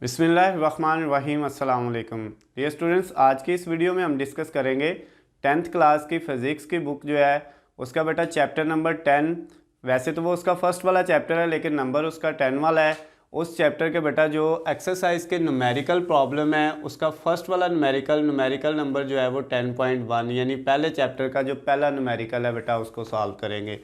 बिस्मिल्लाहिर्रहमानिर्रहीम अस्सलाम वालेकुम डियर स्टूडेंट्स। आज की इस वीडियो में हम डिस्कस करेंगे 10th क्लास की फ़िज़िक्स की बुक जो है उसका बेटा चैप्टर नंबर 10। वैसे तो वो उसका फर्स्ट वाला चैप्टर है लेकिन नंबर उसका 10 वाला है। उस चैप्टर के बेटा जो एक्सरसाइज के न्यूमेरिकल प्रॉब्लम है उसका फर्स्ट वाला न्यूमेरिकल नंबर जो है वो 10.1 यानी पहले चैप्टर का जो पहला न्यूमेरिकल है बेटा उसको सॉल्व करेंगे।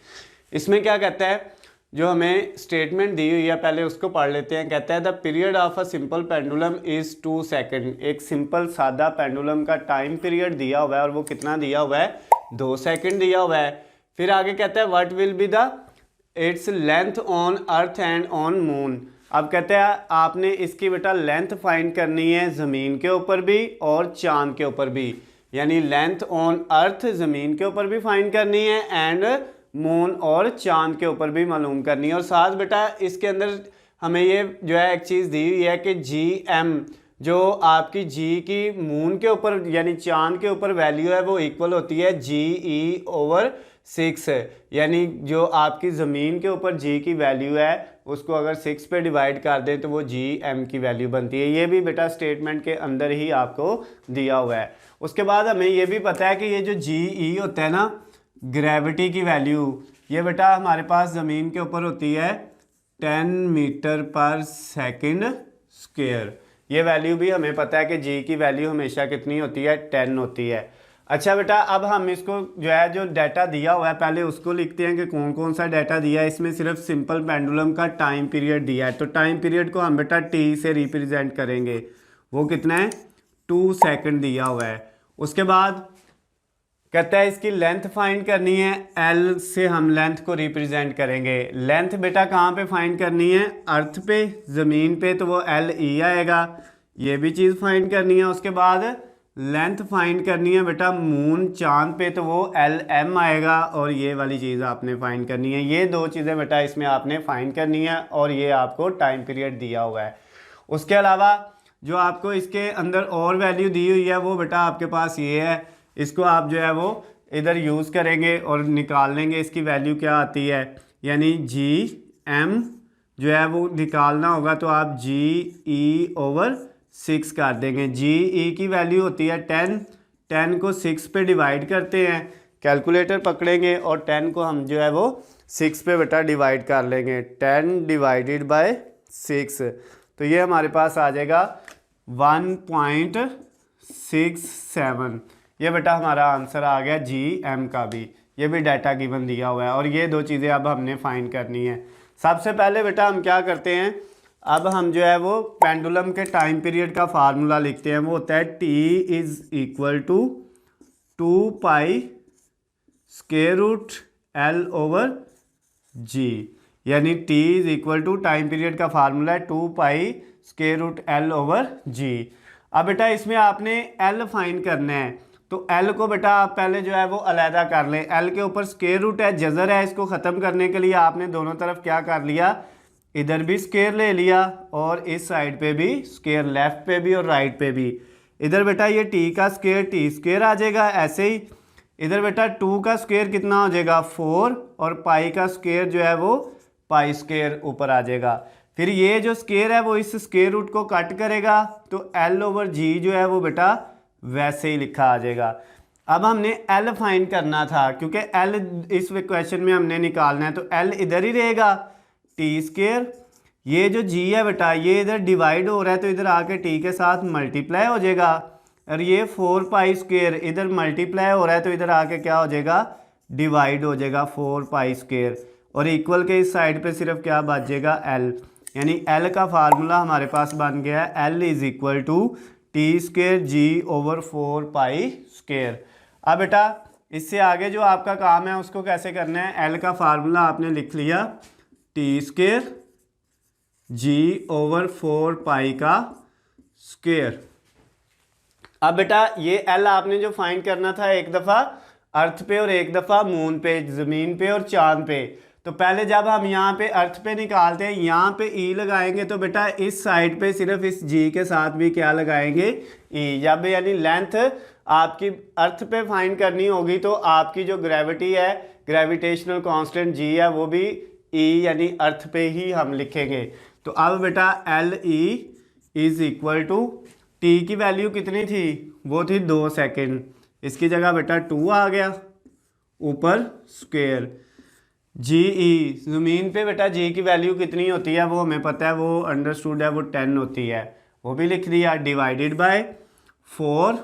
इसमें क्या कहता है, जो हमें स्टेटमेंट दी हुई है पहले उसको पढ़ लेते हैं। कहता है the period of a simple pendulum is 2 second. एक सिंपल सादा पेंडुलम का टाइम पीरियड दिया हुआ है और वो कितना दिया हुआ है, 2 सेकंड दिया हुआ है। फिर आगे कहता है what will be the its length on earth and on moon. अब कहता है आपने इसकी बेटा लेंथ फाइंड करनी है ज़मीन के ऊपर भी और चांद के ऊपर भी, यानी लेंथ ऑन अर्थ ज़मीन के ऊपर भी फाइंड करनी है एंड मून और चांद के ऊपर भी मालूम करनी है। और साथ बेटा इसके अंदर हमें ये जो है एक चीज़ दी हुई है कि जी एम जो आपकी जी की मून के ऊपर यानी चांद के ऊपर वैल्यू है वो इक्वल होती है जी ई ओवर 6। यानी जो आपकी ज़मीन के ऊपर जी की वैल्यू है उसको अगर 6 पे डिवाइड कर दें तो वो जी एम की वैल्यू बनती है। ये भी बेटा स्टेटमेंट के अंदर ही आपको दिया हुआ है। उसके बाद हमें ये भी पता है कि ये जो जी ई होता है ना, ग्रेविटी की वैल्यू, ये बेटा हमारे पास ज़मीन के ऊपर होती है 10 मीटर पर सेकंड स्क्वायर। ये वैल्यू भी हमें पता है कि जी की वैल्यू हमेशा कितनी होती है, 10 होती है। अच्छा बेटा अब हम इसको जो है जो डाटा दिया हुआ है पहले उसको लिखते हैं कि कौन कौन सा डाटा दिया है। इसमें सिर्फ सिंपल पेंडुलम का टाइम पीरियड दिया है, तो टाइम पीरियड को हम बेटा टी से रिप्रेजेंट करेंगे। वो कितना है, 2 सेकंड दिया हुआ है। उसके बाद कहता है इसकी लेंथ फाइंड करनी है, एल से हम लेंथ को रिप्रेजेंट करेंगे। लेंथ बेटा कहाँ पे फाइंड करनी है, अर्थ पे, ज़मीन पे, तो वो एल ई आएगा। ये भी चीज़ फाइंड करनी है। उसके बाद लेंथ फाइंड करनी है बेटा मून चांद पे, तो वो एल एम आएगा। और ये वाली चीज़ आपने फाइंड करनी है। ये दो चीज़ें बेटा इसमें आपने फाइंड करनी है और ये आपको टाइम पीरियड दिया हुआ है। उसके अलावा जो आपको इसके अंदर और वैल्यू दी हुई है वो बेटा आपके पास ये है। इसको आप जो है वो इधर यूज़ करेंगे और निकाल लेंगे इसकी वैल्यू क्या आती है, यानी जी एम जो है वो निकालना होगा तो आप जी ई ओवर 6 कर देंगे। जी ई की वैल्यू होती है 10 को 6 पे डिवाइड करते हैं, कैलकुलेटर पकड़ेंगे और 10 को हम जो है वो 6 पे बेटा डिवाइड कर लेंगे। 10 डिवाइडेड बाय 6 तो ये हमारे पास आ जाएगा 1.67। ये बेटा हमारा आंसर आ गया जी एम का भी। ये भी डाटा गिवन दिया हुआ है और ये दो चीज़ें अब हमने फाइंड करनी है। सबसे पहले बेटा हम क्या करते हैं, अब हम जो है वो पेंडुलम के टाइम पीरियड का फार्मूला लिखते हैं। वो होता है T is equal to 2 pi square root L over G, यानी T is equal to time period का फार्मूला है 2 pi square root L over G. अब बेटा इसमें आपने एल फाइंड करना है, तो एल को बेटा आप पहले जो है वो अलहदा कर लें। एल के ऊपर स्क्वायर रूट है, जज़र है, इसको ख़त्म करने के लिए आपने दोनों तरफ क्या कर लिया, इधर भी स्क्वायर ले लिया और इस साइड पे भी स्क्वायर, लेफ्ट पे भी और राइट पे भी। इधर बेटा ये टी का स्क्वायर टी स्क्वायर आ जाएगा ऐसे ही। इधर बेटा 2 का स्क्वायर कितना हो जाएगा 4 और पाई का स्क्वायर जो है वो पाई स्क्वायर ऊपर आ जाएगा। फिर ये जो स्क्वायर है वो इस स्क्वायर रूट को कट करेगा तो एल ओवर जी जो है वो बेटा वैसे ही लिखा आ जाएगा। अब हमने एल फाइंड करना था क्योंकि एल इस क्वेश्चन में हमने निकालना है, तो एल इधर ही रहेगा टी स्क्वायर। ये जो जी है बेटा ये इधर डिवाइड हो रहा है तो इधर आके टी के साथ मल्टीप्लाई हो जाएगा। और ये 4 पाई स्क्वायर इधर मल्टीप्लाई हो रहा है तो इधर आके क्या हो जाएगा, डिवाइड हो जाएगा 4 पाई स्क्वायर। और इक्वल के इस साइड पे सिर्फ क्या बच जाएगा एल, यानी एल का फार्मूला हमारे पास बन गया है L is equal to T square G over 4 pi square. अब बेटा इससे आगे जो आपका काम है उसको कैसे करना है, एल का फार्मूला आपने लिख लिया T square G over 4 pi का स्क्वायर। अब बेटा ये एल आपने जो फाइंड करना था एक दफ़ा अर्थ पे और एक दफ़ा मून पे, ज़मीन पे और चांद पे। तो पहले जब हम यहाँ पे अर्थ पे निकालते हैं यहाँ पे ई लगाएंगे तो बेटा इस साइड पे सिर्फ इस जी के साथ भी क्या लगाएंगे ई। जब यानी लेंथ आपकी अर्थ पे फाइंड करनी होगी तो आपकी जो ग्रेविटी है, ग्रेविटेशनल कांस्टेंट जी है, वो भी ई यानी अर्थ पे ही हम लिखेंगे। तो अब बेटा L E is equal to T की वैल्यू कितनी थी, वो थी 2 सेकेंड, इसकी जगह बेटा 2 आ गया, ऊपर स्क्वायर जी ई, ज़मीन पे बेटा जी की वैल्यू कितनी होती है वो हमें पता है, वो अंडरस्टूड है, वो 10 होती है, वो भी लिख दिया, डिवाइडेड बाय 4।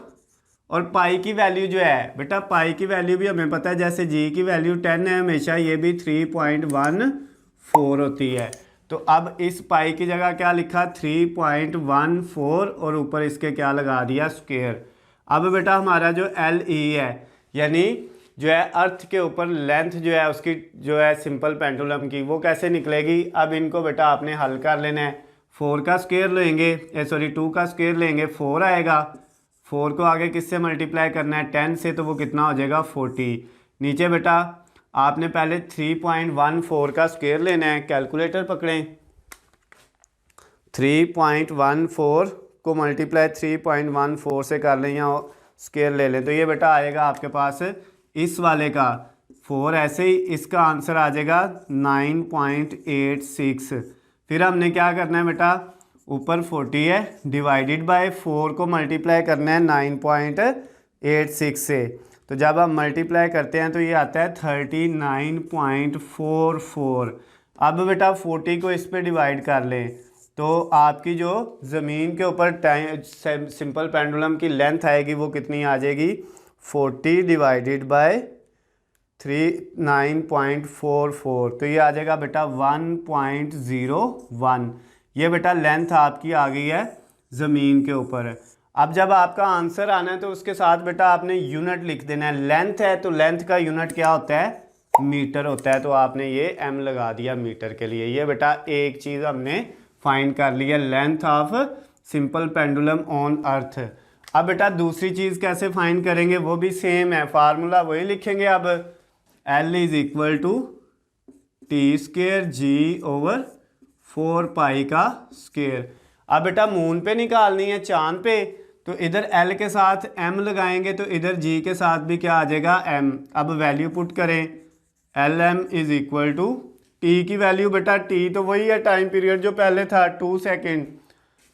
और पाई की वैल्यू जो है बेटा, पाई की वैल्यू भी हमें पता है, जैसे जी की वैल्यू 10 है हमेशा, ये भी 3.14 होती है। तो अब इस पाई की जगह क्या लिखा, 3.14 और ऊपर इसके क्या लगा दिया, स्क्वायर। अब बेटा हमारा जो एल ई है, यानी जो है अर्थ के ऊपर लेंथ जो है उसकी जो है सिंपल पेंडुलम की, वो कैसे निकलेगी। अब इनको बेटा आपने हल कर लेना है। 4 का स्क्वायर लेंगे, 2 का स्क्वायर लेंगे, 4 आएगा। 4 को आगे किससे मल्टीप्लाई करना है, 10 से, तो वो कितना हो जाएगा 40। नीचे बेटा आपने पहले 3.14 का स्क्वायर लेना है, कैलकुलेटर पकड़ें, 3.14 को मल्टीप्लाई 3.14 से कर लें या स्क्वायर ले लें, तो ये बेटा आएगा आपके पास इस वाले का 4, ऐसे ही इसका आंसर आ जाएगा 9.86। फिर हमने क्या करना है बेटा, ऊपर 40 है, डिवाइडेड बाय 4 को मल्टीप्लाई करना है 9.86 से, तो जब हम मल्टीप्लाई करते हैं तो ये आता है 39.44। अब बेटा 40 को इस पे डिवाइड कर लें, तो आपकी जो ज़मीन के ऊपर सिंपल पेंडुलम की लेंथ आएगी वो कितनी आ जाएगी, 40 डिवाइडेड बाय 9.44, तो ये आ जाएगा बेटा 1.01। ये बेटा लेंथ आपकी आ गई है ज़मीन के ऊपर। अब जब आपका आंसर आना है तो उसके साथ बेटा आपने यूनिट लिख देना है। लेंथ है तो लेंथ का यूनिट क्या होता है, मीटर होता है, तो आपने ये एम लगा दिया मीटर के लिए। ये बेटा एक चीज़ हमने फाइंड कर ली है, length of simple pendulum on earth. अब बेटा दूसरी चीज़ कैसे फाइंड करेंगे, वो भी सेम है, फार्मूला वही लिखेंगे। अब L is equal to T square G over 4 pi का स्क्वेयर। अब बेटा मून पे निकालनी है, चांद पे, तो इधर L के साथ M लगाएंगे तो इधर G के साथ भी क्या आ जाएगा, M। अब वैल्यू पुट करें, LM is equal to T की वैल्यू बेटा, टी तो वही है टाइम पीरियड जो पहले था 2 सेकेंड,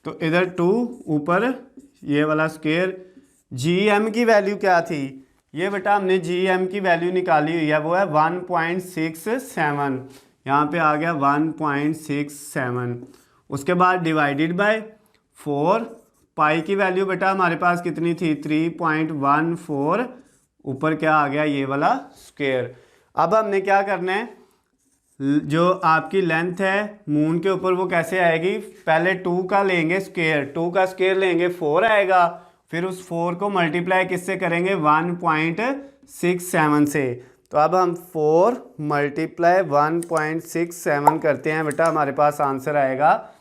तो इधर 2 ऊपर ये वाला स्क्वायर। GM की वैल्यू क्या थी, ये बेटा हमने GM की वैल्यू निकाली हुई है, वो है 1.67, यहाँ पे आ गया 1.67। उसके बाद डिवाइडेड बाय 4, पाई की वैल्यू बेटा हमारे पास कितनी थी, 3.14, ऊपर क्या आ गया, ये वाला स्क्वायर। अब हमने क्या करना है, जो आपकी लेंथ है मून के ऊपर वो कैसे आएगी, पहले 2 का लेंगे स्क्वायर, 2 का स्क्वायर लेंगे 4 आएगा, फिर उस 4 को मल्टीप्लाई किससे करेंगे, 1.67 से। तो अब हम 4 मल्टीप्लाई 1.67 करते हैं बेटा, हमारे पास आंसर आएगा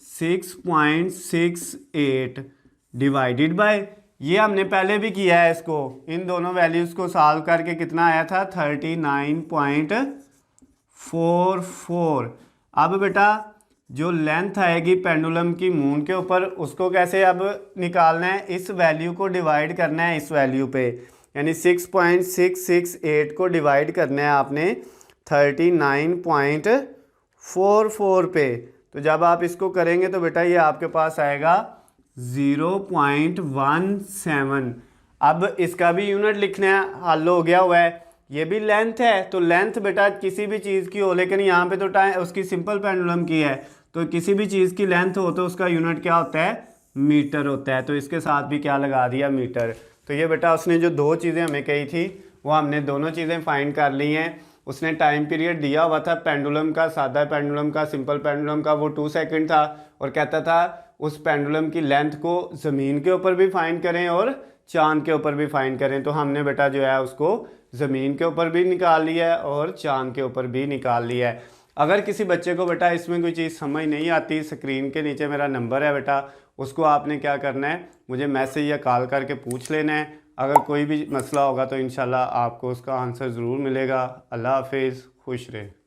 6.68 डिवाइडेड बाय, ये हमने पहले भी किया है इसको, इन दोनों वैल्यूज़ को सॉल्व करके कितना आया था, 39.44। अब बेटा जो लेंथ आएगी पेंडुलम की मून के ऊपर, उसको कैसे अब निकालना है, इस वैल्यू को डिवाइड करना है इस वैल्यू पे, यानी 6.668 को डिवाइड करना है आपने 39.44 पे। तो जब आप इसको करेंगे तो बेटा ये आपके पास आएगा 0.17। अब इसका भी यूनिट लिखना है, हल हो गया हुआ है। ये भी लेंथ है, तो लेंथ बेटा किसी भी चीज़ की हो, लेकिन यहाँ पे तो टाइम उसकी सिंपल पेंडुलम की है, तो किसी भी चीज़ की लेंथ हो तो उसका यूनिट क्या होता है, मीटर होता है, तो इसके साथ भी क्या लगा दिया, मीटर। तो ये बेटा उसने जो 2 चीज़ें हमें कही थी वो हमने दोनों चीज़ें फाइंड कर ली हैं। उसने टाइम पीरियड दिया हुआ था पेंडुलम का, सादा पेंडुलम का, सिंपल पेंडुलम का, वो 2 सेकेंड था, और कहता था उस पेंडुलम की लेंथ को ज़मीन के ऊपर भी फाइंड करें और चांद के ऊपर भी फाइंड करें। तो हमने बेटा जो है उसको ज़मीन के ऊपर भी निकाल लिया है और चांद के ऊपर भी निकाल लिया है। अगर किसी बच्चे को बेटा इसमें कोई चीज़ समझ नहीं आती, स्क्रीन के नीचे मेरा नंबर है बेटा, उसको आपने क्या करना है, मुझे मैसेज या कॉल करके पूछ लेना है। अगर कोई भी मसला होगा तो इंशाल्लाह आपको उसका आंसर ज़रूर मिलेगा। अल्लाह हाफिज़, खुश रहें।